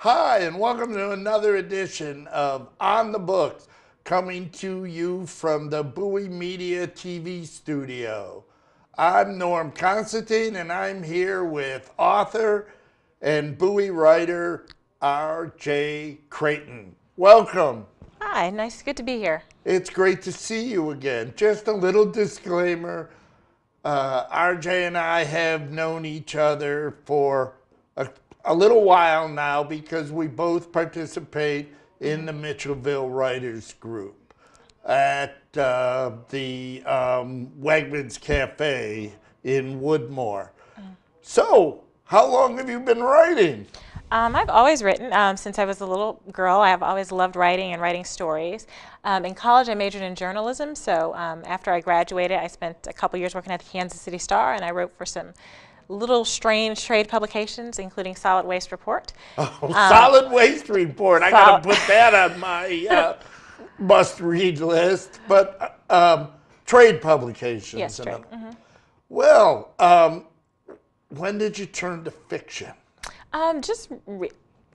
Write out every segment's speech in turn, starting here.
Hi, and welcome to another edition of On the Books, coming to you from the Bowie Media TV studio. I'm Norm Constantine, and I'm here with author and Bowie writer R.J. Creighton. Welcome. Hi, good to be here. It's great to see you again. Just a little disclaimer. RJ and I have known each other for a little while now because we both participate in the Mitchellville Writers Group at the Wegmans Cafe in Woodmore. So, how long have you been writing? I've always written since I was a little girl. I've always loved writing and writing stories. In college, I majored in journalism, so after I graduated, I spent a couple years working at the Kansas City Star, and I wrote for some little strange trade publications, including Solid Waste Report. Oh, Solid Waste Report. I got to put that on my must-read list. But trade publications. Yes, trade. Well, when did you turn to fiction?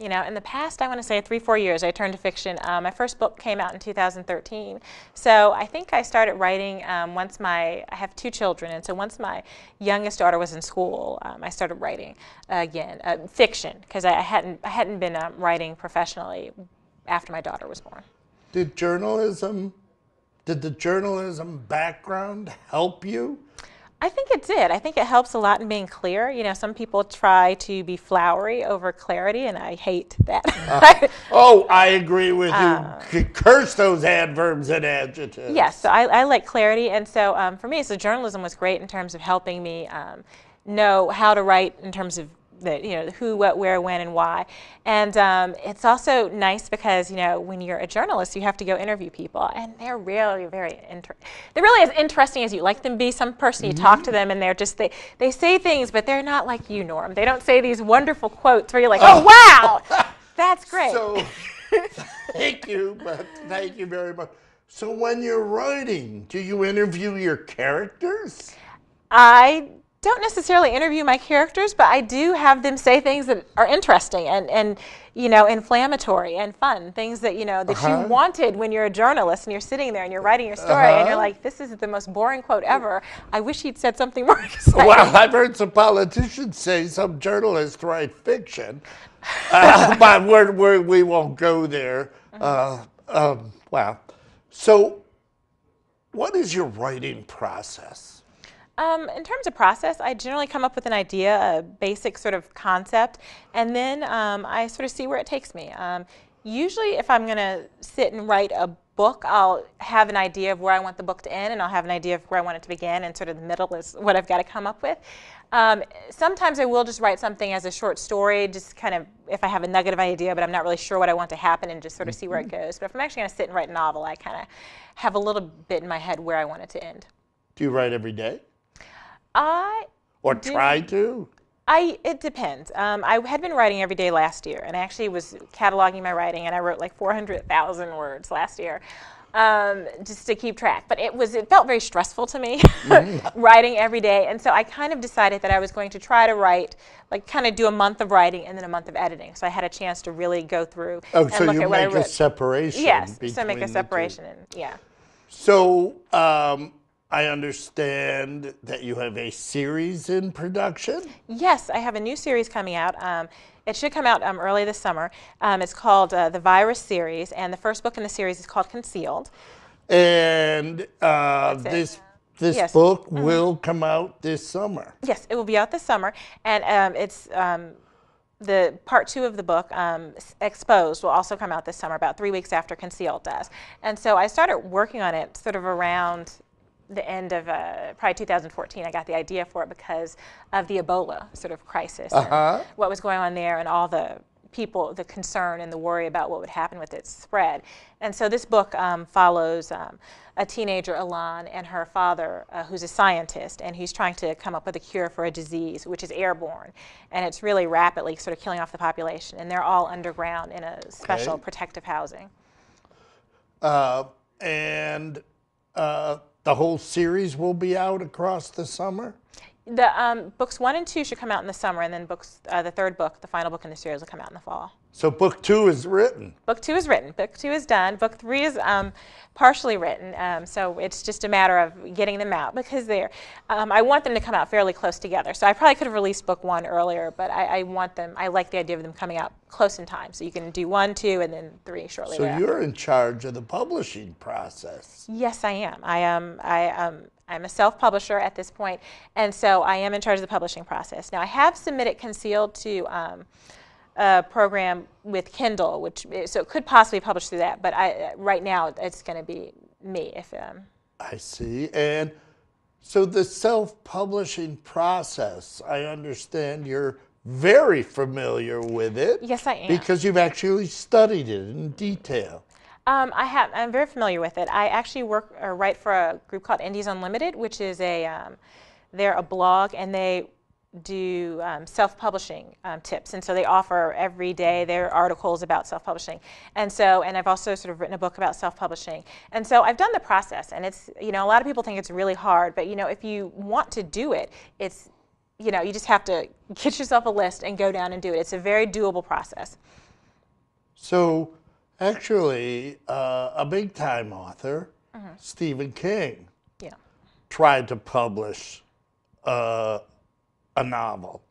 In the past, I want to say 3-4 years, I turned to fiction. My first book came out in 2013. So I think I started writing I have 2 children, and so once my youngest daughter was in school, I started writing again, fiction, because I hadn't been writing professionally after my daughter was born. Did the journalism background help you? I think it did. I think it helps a lot in being clear. You know, some people try to be flowery over clarity, and I hate that. I agree with you. Curse those adverbs and adjectives. Yes, so I like clarity, and so for me, so journalism was great in terms of helping me know how to write in terms of the who, what, where, when, and why. And it's also nice because when you're a journalist, you have to go interview people, and they're really they're really as interesting as you like them be. Some person you talk to them, and they're just they say things, but they're not like you, Norm. They don't say these wonderful quotes where you're like, oh wow, that's great. So thank you very much. So when you're writing, do you interview your characters? I don't necessarily interview my characters, but I do have them say things that are interesting and inflammatory and fun, things that you wanted when you're a journalist and you're sitting there and you're writing your story and you're like, this is the most boring quote ever. I wish he'd said something more exciting. Well, I've heard some politicians say some journalists write fiction, but we won't go there. Wow. So what is your writing process? In terms of process, I generally come up with an idea, a basic sort of concept, and then I sort of see where it takes me. Usually, if I'm going to sit and write a book, I'll have an idea of where I want the book to end, and I'll have an idea of where I want it to begin, and sort of the middle is what I've got to come up with. Sometimes I will just write something as a short story, just kind of if I have a nugget of idea, but I'm not really sure what I want to happen, and just sort of see where it goes. But if I'm actually going to sit and write a novel, I kind of have a little bit in my head where I want it to end. Do you write every day? Try to? It depends. I had been writing every day last year, and I actually was cataloging my writing, and I wrote like 400,000 words last year, just to keep track. But it felt very stressful to me, writing every day, and so I kind of decided that I was going to try to write, like kind of do a month of writing and then a month of editing. So I had a chance to really go through and look at what I wrote. So you make a separation. Yes, so make a separation, and yeah. So, I understand that you have a series in production? Yes, I have a new series coming out. It should come out early this summer. It's called The Virus Series, and the first book in the series is called Concealed. And this book will come out this summer? Yes, it will be out this summer, and it's the part 2 of the book, Exposed, will also come out this summer, about 3 weeks after Concealed does. And so I started working on it sort of around the end of probably 2014. I got the idea for it because of the Ebola sort of crisis and what was going on there and all the people, the concern and the worry about what would happen with its spread. And so this book follows a teenager, Elan, and her father, who's a scientist, and he's trying to come up with a cure for a disease, which is airborne. And it's really rapidly sort of killing off the population. And they're all underground in a special protective housing. The whole series will be out across the summer? The books 1 and 2 should come out in the summer, and then the third book, the final book in the series, will come out in the fall. So book 2 is written. Book 2 is written. Book 2 is done. Book 3 is partially written. So it's just a matter of getting them out because I want them to come out fairly close together. So I probably could have released book 1 earlier, but I want them. I like the idea of them coming out close in time. So you can do 1, 2, and then 3 shortly So thereafter. you're in charge of the publishing process. Yes, I am. I'm a self-publisher at this point, and so I am in charge of the publishing process. Now, I have submitted Concealed to a program with Kindle, so it could possibly publish through that. But right now, it's going to be me. I see. And so the self-publishing process, I understand you're very familiar with it. Yes, I am. Because you've actually studied it in detail. I'm very familiar with it. I actually write for a group called Indies Unlimited, which is they're a blog, and they do self-publishing tips, and so they offer every day their articles about self-publishing, and I've also sort of written a book about self-publishing, and so I've done the process, and it's, a lot of people think it's really hard, but if you want to do it, it's, you just have to get yourself a list and go down and do it. It's a very doable process. So actually, a big-time author, Stephen King, tried to publish a novel.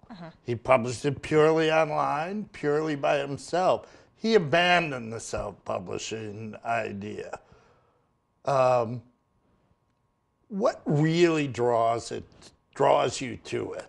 He published it purely online, purely by himself. He abandoned the self-publishing idea. What really draws you to it?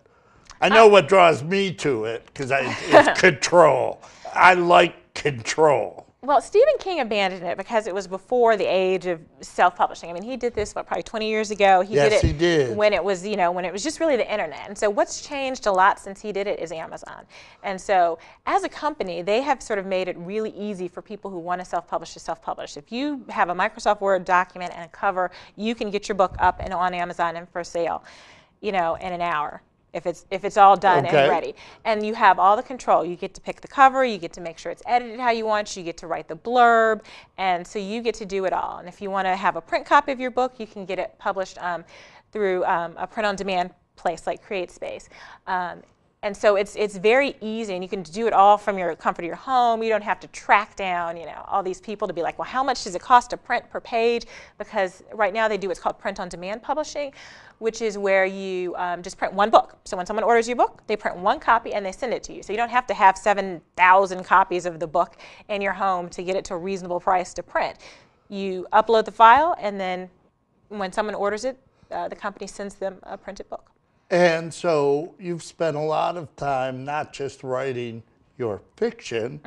I know what draws me to it, because it's control. I like control. Well, Stephen King abandoned it because it was before the age of self-publishing. I mean, he did this, probably 20 years ago. He did. When it was, when it was just really the internet. And so what's changed a lot since he did it is Amazon. And so as a company, they have sort of made it really easy for people who want to self-publish to self-publish. If you have a Microsoft Word document and a cover, you can get your book up and on Amazon and for sale, in an hour. If it's all done and ready. And you have all the control. You get to pick the cover, you get to make sure it's edited how you want, you get to write the blurb, and so you get to do it all. And if you want to have a print copy of your book, you can get it published through a print-on-demand place like CreateSpace. And so it's very easy, and you can do it all from your comfort of your home. You don't have to track down, all these people to be like, well, how much does it cost to print per page? Because right now they do what's called print-on-demand publishing, which is where you just print one book. So when someone orders your book, they print one copy and they send it to you. So you don't have to have 7,000 copies of the book in your home to get it to a reasonable price to print. You upload the file, and then when someone orders it, the company sends them a printed book. And so you've spent a lot of time not just writing your fiction,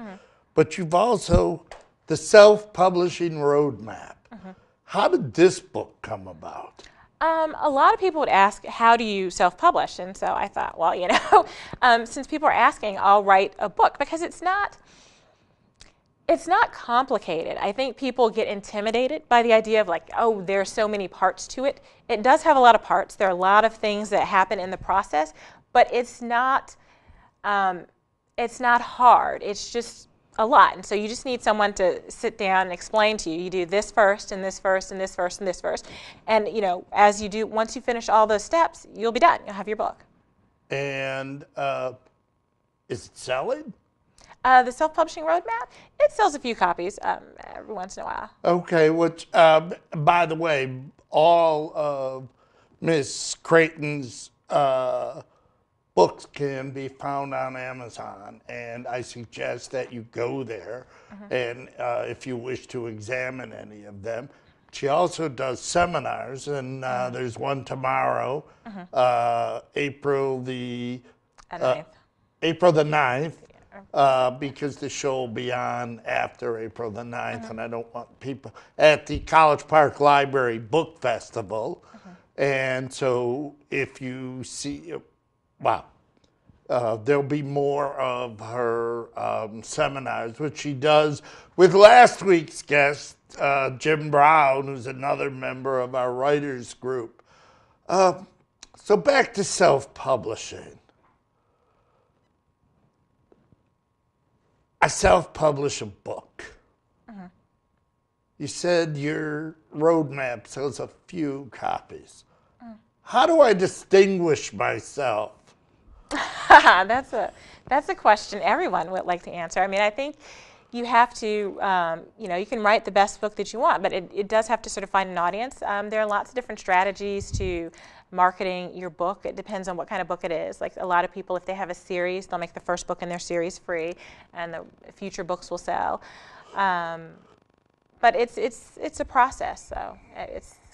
but you've also the self-publishing roadmap. How did this book come about? A lot of people would ask, how do you self-publish? And so I thought, well, since people are asking, I'll write a book, because it's not complicated. I think people get intimidated by the idea of like, oh, there are so many parts to it. It does have a lot of parts. There are a lot of things that happen in the process, but it's not hard. It's just a lot. And so you just need someone to sit down and explain to you. You do this first, and this first, and this first, and this first. And as you do, once you finish all those steps, you'll be done. You'll have your book. And is it selling? The self-publishing roadmap, it sells a few copies every once in a while. Okay, which, by the way, all of Miss Creighton's books can be found on Amazon, and I suggest that you go there, and if you wish to examine any of them. She also does seminars, and there's one tomorrow, April the 9th. Because the show will be on after April the 9th, and I don't want people at the College Park Library Book Festival. And so if you see, there'll be more of her seminars, which she does with last week's guest, Jim Brown, who's another member of our writers group. So back to self-publishing. I self-publish a book. You said your roadmap sells a few copies. how do I distinguish myself? That's a question everyone would like to answer. I mean, I think you have to, you can write the best book that you want, but it does have to sort of find an audience. There are lots of different strategies to marketing your book. It depends on what kind of book it is. Like a lot of people, if they have a series, they'll make the first book in their series free, and the future books will sell. But it's a process, so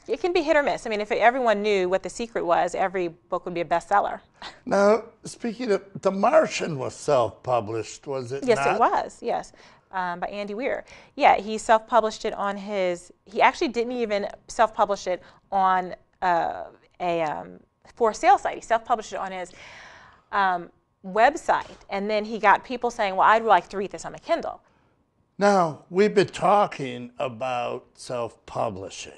it can be hit or miss. I mean, if everyone knew what the secret was, every book would be a bestseller. Now, speaking of, The Martian was self-published, was it Yes, not? it was, yes, by Andy Weir. Yeah, he self-published it on he actually didn't even self-publish it on for a sale site. He self-published it on his website, and then he got people saying, well, I'd like to read this on my Kindle. Now, we've been talking about self-publishing.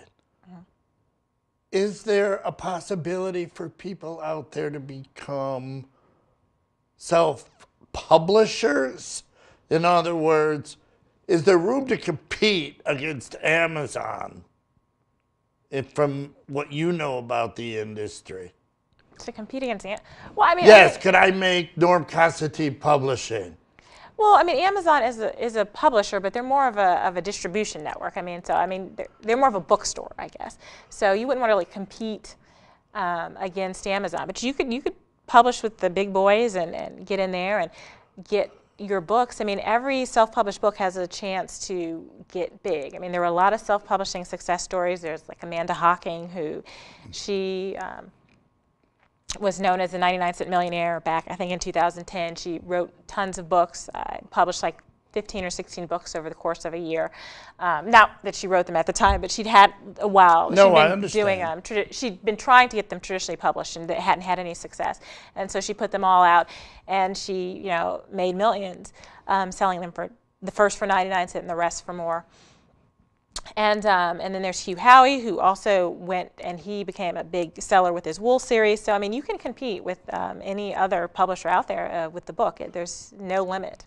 Is there a possibility for people out there to become self-publishers? In other words, is there room to compete against Amazon from what you know about the industry? To compete against well, I mean, Yes, could I make Norm Constantine Publishing? Well, I mean, Amazon is a publisher, but they're more of a distribution network. I mean, so I mean, they're more of a bookstore, I guess. So you wouldn't want to really compete against Amazon, but you could publish with the big boys and get in there and get your books. I mean, every self-published book has a chance to get big. I mean, there were a lot of self-publishing success stories. There's like Amanda Hocking, who she was known as the 99-cent millionaire back, I think, in 2010. She wrote tons of books, published like 15 or 16 books over the course of a year. Not that she wrote them at the time, but she'd had a while. No, I understand. She'd been trying to get them traditionally published, and they hadn't had any success. And so she put them all out, and she, made millions selling them for the first for 99 cents and the rest for more. And then there's Hugh Howey, who also went and he became a big seller with his Wool series. So, I mean, you can compete with any other publisher out there with the book. There's no limit.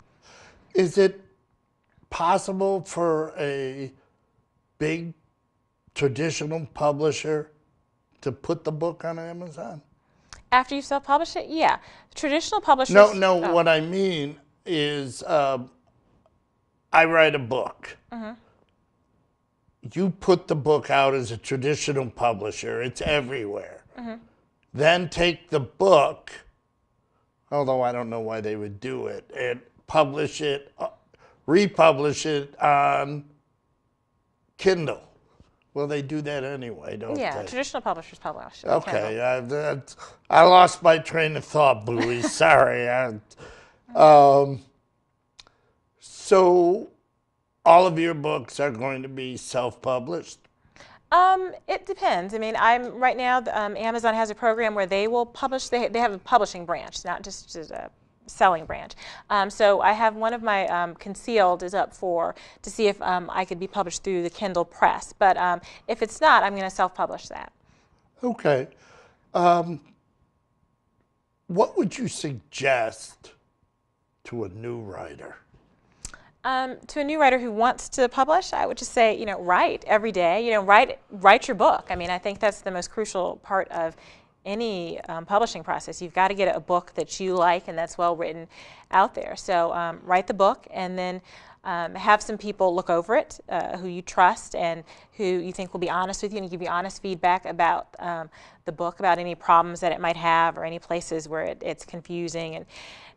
Is it possible for a big traditional publisher to put the book on Amazon? After you self-publish it? Yeah. Traditional publishers... No, what I mean is I write a book. Mm-hmm. You put the book out as a traditional publisher. It's everywhere. Mm-hmm. Then take the book, although I don't know why they would do it, and publish it, republish it on Kindle. Well, they do that anyway, don't they? Yeah, traditional publishers publish it. Okay, I lost my train of thought, Bowie. Sorry. So all of your books are going to be self-published? It depends. I mean, right now, Amazon has a program where they will publish. They have a publishing branch, not just a selling branch. So I have one of my Concealed is up to see if I could be published through the Kindle Press. But if it's not, I'm going to self-publish that. Okay. What would you suggest to a new writer? To a new writer who wants to publish, I would just say, write every day. Write your book. I mean, I think that's the most crucial part of any publishing process. You've got to get a book that you like and that's well written out there. So write the book, and then have some people look over it who you trust and who you think will be honest with you and give you honest feedback about the book, about any problems that it might have or any places where it's confusing,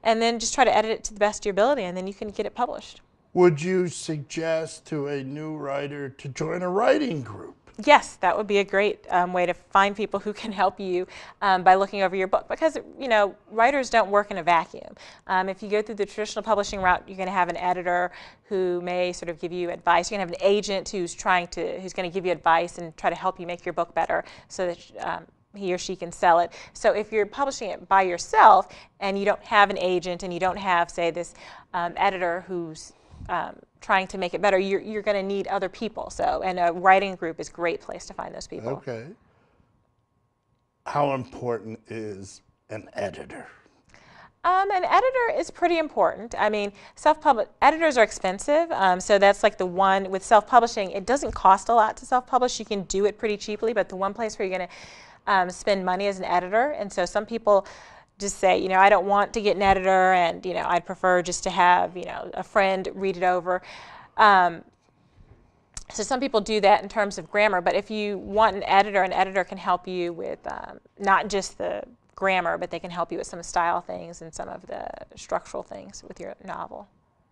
and then just try to edit it to the best of your ability, and then you can get it published. Would you suggest to a new writer to join a writing group? Yes, that would be a great way to find people who can help you by looking over your book, because writers don't work in a vacuum. If you go through the traditional publishing route, you're going to have an editor who may sort of give you advice. You're going to have an agent who's going to give you advice and try to help you make your book better so that he or she can sell it. So if you're publishing it by yourself and you don't have an agent and you don't have, say, this editor who's trying to make it better, you're going to need other people. And a writing group is a great place to find those people. Okay. How important is an editor? An editor is pretty important. I mean, editors are expensive, so that's like the one with self-publishing. It doesn't cost a lot to self-publish. You can do it pretty cheaply, but the one place where you're going spend money as an editor. And so some people just say, you know, I don't want to get an editor, and, you know, I'd prefer just to have, you know, a friend read it over. So some people do that in terms of grammar, but if you want an editor can help you with not just the grammar, but they can help you with some style things and some of the structural things with your novel.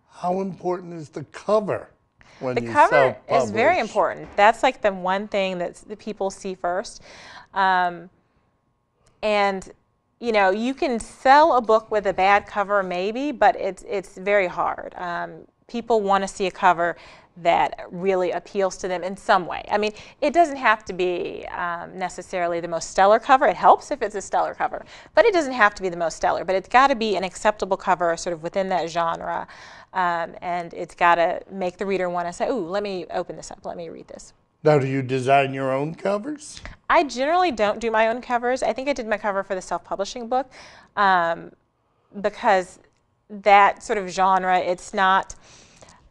How important is the cover when The you cover self-publish? is very important. That's like the one thing that the people see first. And, you know, you can sell a book with a bad cover maybe, but it's very hard. People want to see a cover that really appeals to them in some way. I mean, it doesn't have to be necessarily the most stellar cover. It helps if it's a stellar cover, but it doesn't have to be the most stellar. But it's got to be an acceptable cover sort of within that genre, and it's got to make the reader want to say, ooh, let me open this up, let me read this. Now, do you design your own covers? I generally don't do my own covers. I think I did my cover for the self-publishing book because that sort of genre, it's not...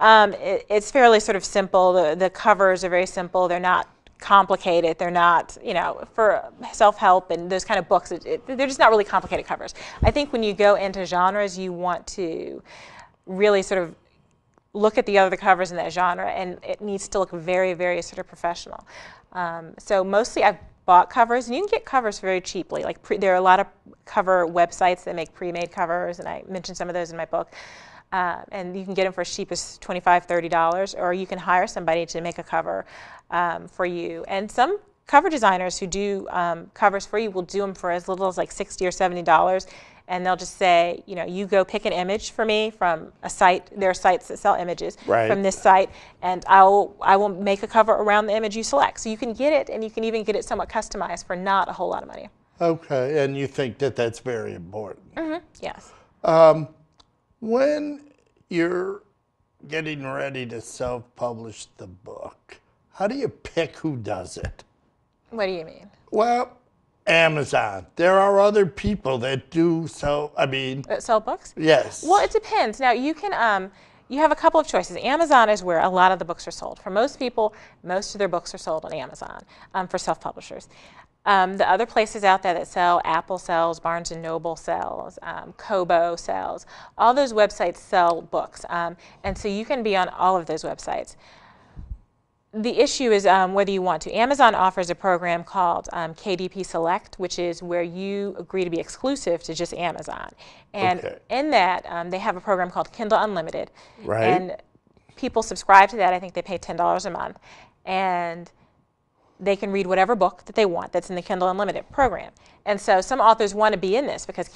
it's fairly sort of simple. The covers are very simple. They're not complicated. They're not, you know, for self-help and those kind of books, they're just not really complicated covers. I think when you go into genres, you want to really sort of look at the other covers in that genre, and it needs to look very, very sort of professional. So mostly I've bought covers, and you can get covers very cheaply. Like there are a lot of cover websites that make pre-made covers, and I mentioned some of those in my book. And you can get them for as cheap as $25, $30, or you can hire somebody to make a cover for you. And some cover designers who do covers for you will do them for as little as like $60 or $70, and they'll just say, you know, you go pick an image for me from a site. There are sites that sell images from this site, and I will make a cover around the image you select. So you can get it, and you can even get it somewhat customized for not a whole lot of money. Okay, and you think that that's very important. Mm-hmm. Yes. When you're getting ready to self-publish the book, how do you pick who does it? What do you mean? Well, Amazon. There are other people that do sell books? Yes. Well, it depends. Now, you can, you have a couple of choices. Amazon is where a lot of the books are sold. For most people, most of their books are sold on Amazon for self-publishers. The other places out there that sell, Apple sells, Barnes & Noble sells, Kobo sells. All those websites sell books, and so you can be on all of those websites. The issue is whether you want to. Amazon offers a program called KDP Select, which is where you agree to be exclusive to just Amazon. And in that, they have a program called Kindle Unlimited. Right. And people subscribe to that. I think they pay $10 a month. And they can read whatever book that they want that's in the Kindle Unlimited program. And so some authors want to be in this because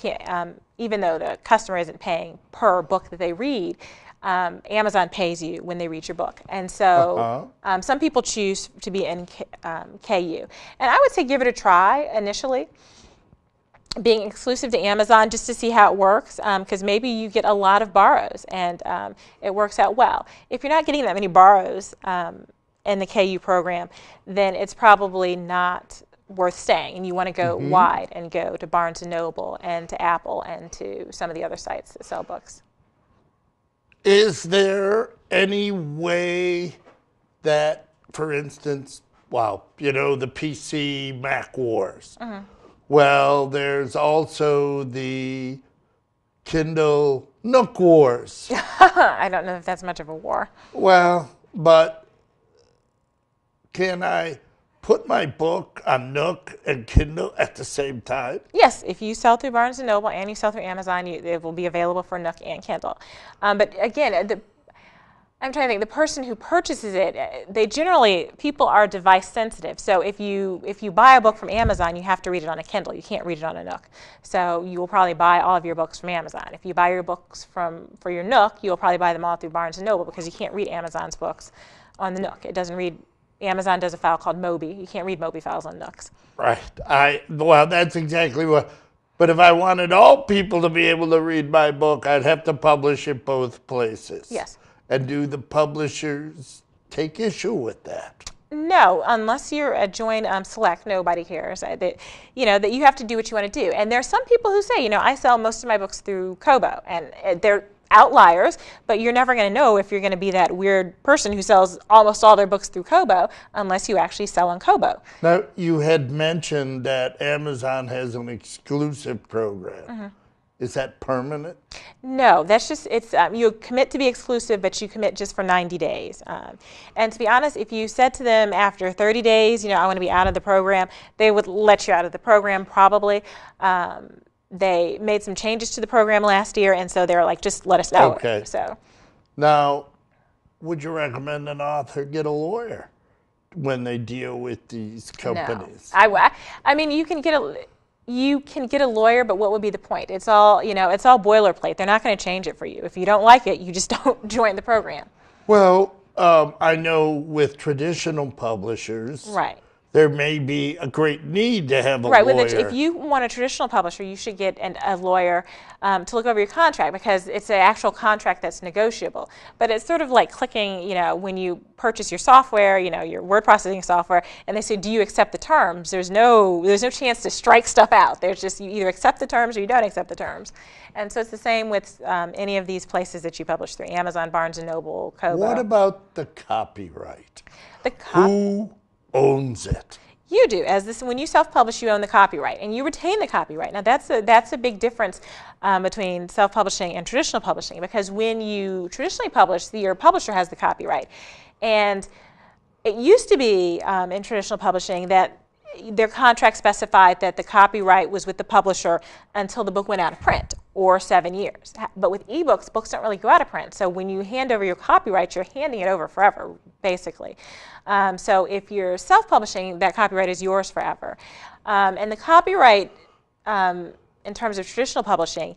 even though the customer isn't paying per book that they read, Amazon pays you when they read your book. And so some people choose to be in KU. And I would say give it a try initially, being exclusive to Amazon just to see how it works, because maybe you get a lot of borrows and it works out well. If you're not getting that many borrows, in the KU program, then it's probably not worth staying, and you want to go wide and go to Barnes & Noble and to Apple and to some of the other sites that sell books. Is there any way that, for instance, well, you know, the PC Mac Wars. Well, there's also the Kindle Nook Wars. I don't know if that's much of a war. Well, but can I put my book on Nook and Kindle at the same time? Yes, if you sell through Barnes & Noble and you sell through Amazon, it will be available for Nook and Kindle. But again, I'm trying to think, the person who purchases it, people are device sensitive. So if you buy a book from Amazon, you have to read it on a Kindle. You can't read it on a Nook. So you will probably buy all of your books from Amazon. If you buy your books for your Nook, you will probably buy them all through Barnes & Noble because you can't read Amazon's books on the Nook. It doesn't read. Amazon does a file called Mobi. You can't read Mobi files on Nooks. Right. Well, that's exactly what. But if I wanted all people to be able to read my book, I'd have to publish it both places. Yes. And do the publishers take issue with that? No, unless you're a join select, nobody cares. That you have to do what you want to do. And there are some people who say, I sell most of my books through Kobo, and they're outliers, but you're never going to know if you're going to be that weird person who sells almost all their books through Kobo unless you actually sell on Kobo. Now, you had mentioned that Amazon has an exclusive program. Is that permanent? No, that's just, it's you commit to be exclusive, but you commit just for 90 days. And to be honest, if you said to them after 30 days, I want to be out of the program, they would let you out of the program probably. They made some changes to the program last year, and so they were like, just let us know. Okay. So Now, would you recommend an author get a lawyer when they deal with these companies? no. I mean, you can get a lawyer, but what would be the point? It's all, it's all boilerplate. They're not going to change it for you. If you don't like it, you just don't join the program. Well, I know with traditional publishers, Right. there may be a great need to have a Right. lawyer. If you want a traditional publisher, you should get a lawyer to look over your contract, because it's an actual contract that's negotiable. But it's sort of like clicking, when you purchase your software, your word processing software, and they say, "Do you accept the terms?" There's no chance to strike stuff out. There's just, you either accept the terms or you don't accept the terms. And so it's the same with any of these places that you publish through: Amazon, Barnes and Noble, Kobo. What about the copyright? The Who owns it? You do. When you self-publish, you own the copyright, and you retain the copyright. Now, that's a big difference between self-publishing and traditional publishing, because when you traditionally publish, your publisher has the copyright. And it used to be in traditional publishing that their contract specified that the copyright was with the publisher until the book went out of print, or 7 years. But with ebooks, books don't really go out of print. So when you hand over your copyright, you're handing it over forever, basically. So if you're self-publishing, that copyright is yours forever. And the copyright, in terms of traditional publishing,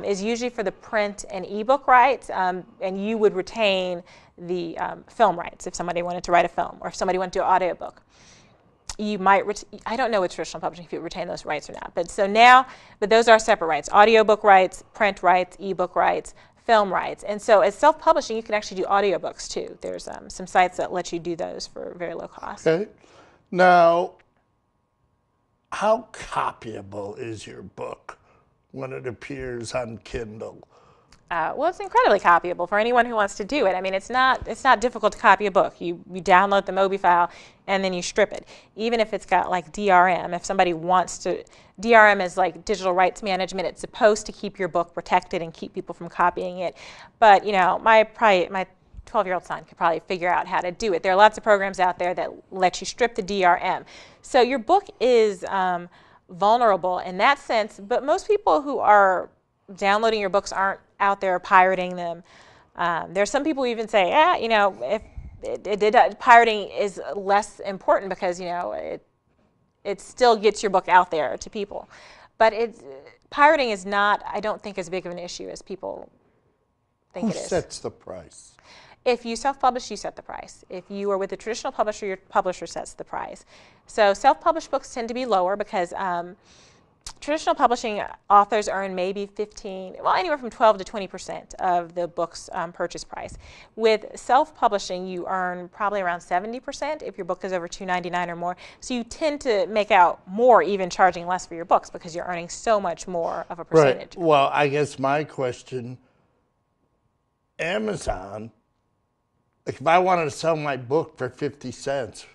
is usually for the print and ebook rights, and you would retain the film rights if somebody wanted to write a film, or if somebody wanted to do an audiobook. You might, I don't know with traditional publishing if you retain those rights or not, but those are separate rights: audiobook rights, print rights, ebook rights, film rights. And so as self-publishing, you can actually do audiobooks too. There's some sites that let you do those for very low cost. Okay. Now, how copyable is your book when it appears on Kindle? Well, it's incredibly copyable for anyone who wants to do it. I mean, it's not difficult to copy a book. You download the Mobi file and then you strip it. Even if it's got like DRM, if somebody wants to, DRM is like digital rights management. It's supposed to keep your book protected and keep people from copying it. But my 12-year-old son could probably figure out how to do it. There are lots of programs out there that let you strip the DRM. So your book is vulnerable in that sense. But most people who are downloading your books aren't out there pirating them. There's some people who even say, if pirating is less important because it still gets your book out there to people. But pirating is not, I don't think, as big of an issue as people think it is. Who sets the price? If you self-publish, you set the price. If you are with a traditional publisher, your publisher sets the price. So self-published books tend to be lower because traditional publishing authors earn maybe anywhere from 12 to 20% of the book's purchase price. With self-publishing, you earn probably around 70% if your book is over $2.99 or more. So you tend to make out more, even charging less for your books, because you're earning so much more of a percentage. Right. Well, I guess my question, Amazon, if I wanted to sell my book for 50 cents,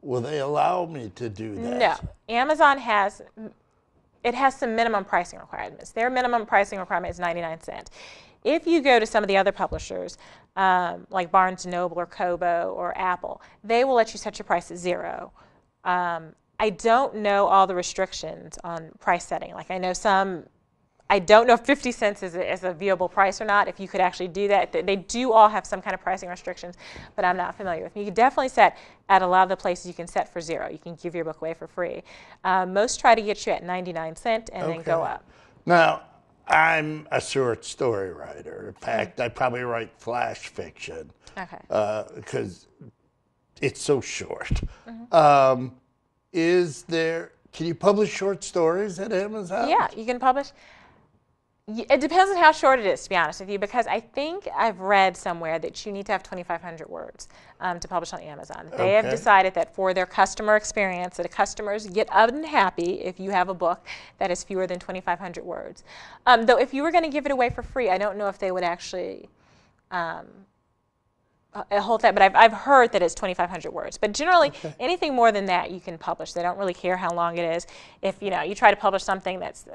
will they allow me to do that? No. Amazon has some minimum pricing requirements. Their minimum pricing requirement is 99 cents. If you go to some of the other publishers, like Barnes & Noble or Kobo or Apple, they will let you set your price at $0. I don't know all the restrictions on price setting. Like I don't know if 50 cents is a viable price or not, if you could actually do that. They do all have some kind of pricing restrictions, but I'm not familiar with them. You can definitely set at a lot of the places you can set for $0. You can give your book away for free. Most try to get you at 99 cents and then go up. Now, I'm a short story writer. In fact, I probably write flash fiction. Okay. Because it's so short. Can you publish short stories at Amazon? Yeah, you can publish. It depends on how short it is, to be honest with you, because I think I've read somewhere that you need to have 2,500 words to publish on Amazon. They have Okay. decided that for their customer experience, that customers get unhappy if you have a book that is fewer than 2,500 words. Though if you were going to give it away for free, I don't know if they would actually hold that, but I've heard that it's 2,500 words. But generally, anything more than that, you can publish. They don't really care how long it is. If you try to publish something that's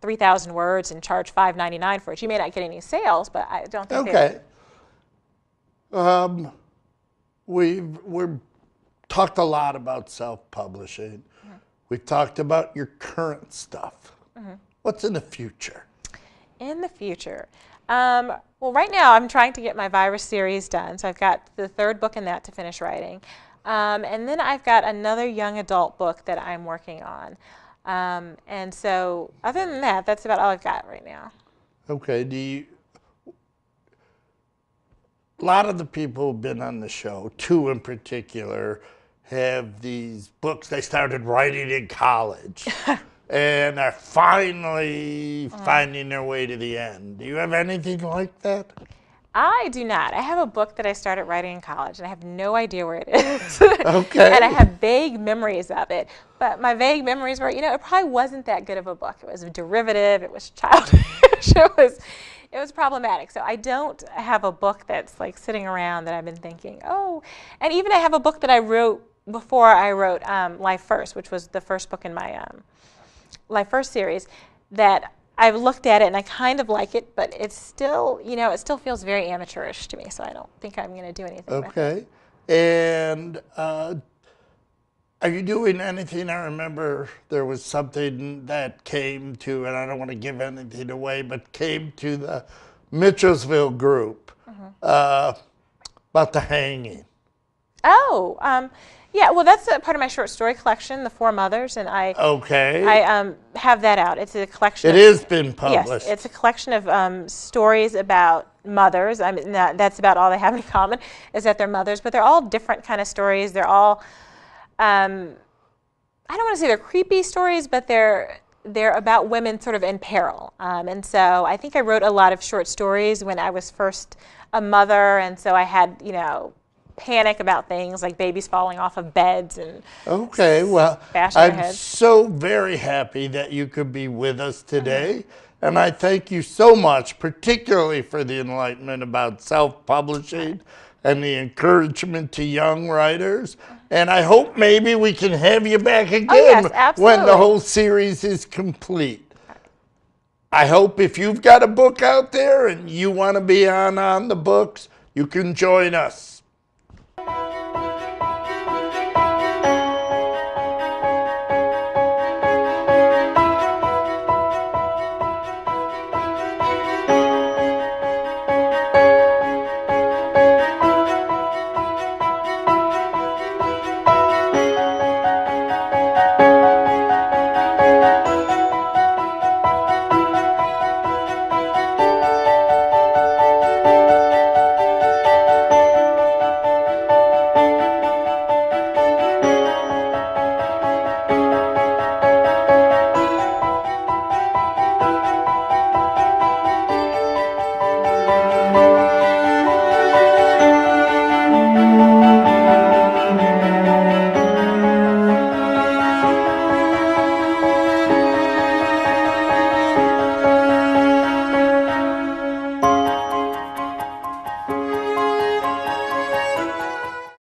3,000 words and charge $5.99 for it, you may not get any sales. But I don't think. Okay. We've talked a lot about self-publishing. We've talked about your current stuff. What's in the future? In the future. Well, right now I'm trying to get my virus series done. So I've got the third book in that to finish writing. And then I've got another young adult book that I'm working on. And so other than that, that's about all I've got right now. Okay. A lot of the people who've been on the show, two in particular, have these books they started writing in college. And are finally finding their way to the end. Do you have anything like that? I do not. I have a book that I started writing in college, and I have no idea where it is. Okay. And I have vague memories of it. But my vague memories were, it probably wasn't that good of a book. It was derivative. It was childish. It was problematic. So I don't have a book that's like sitting around that I've been thinking, oh. And even I have a book that I wrote before I wrote Life First, which was the first book in my Life First series, that I've looked at it and I kind of like it, but it's still, it still feels very amateurish to me, so I don't think I'm going to do anything with it. Okay. And are you doing anything? I remember there was something that came to, and I don't want to give anything away, but came to the Mitchellsville group about the hanging. Oh, yeah, well, that's a part of my short story collection, The Four Mothers, and I have that out. It's a collection. It has been published. Yes, it's a collection of stories about mothers. I mean, that's about all they have in common, is that they're mothers, but they're all different kind of stories. They're all, I don't want to say they're creepy stories, but they're about women sort of in peril. And so I think I wrote a lot of short stories when I was first a mother, and so I had, panic about things like babies falling off of beds and well, bashing their I'm heads. so very happy that you could be with us today. And I thank you so much, particularly for the enlightenment about self-publishing and the encouragement to young writers. And I hope maybe we can have you back again when the whole series is complete. I hope if you've got a book out there and you want to be on the books, you can join us.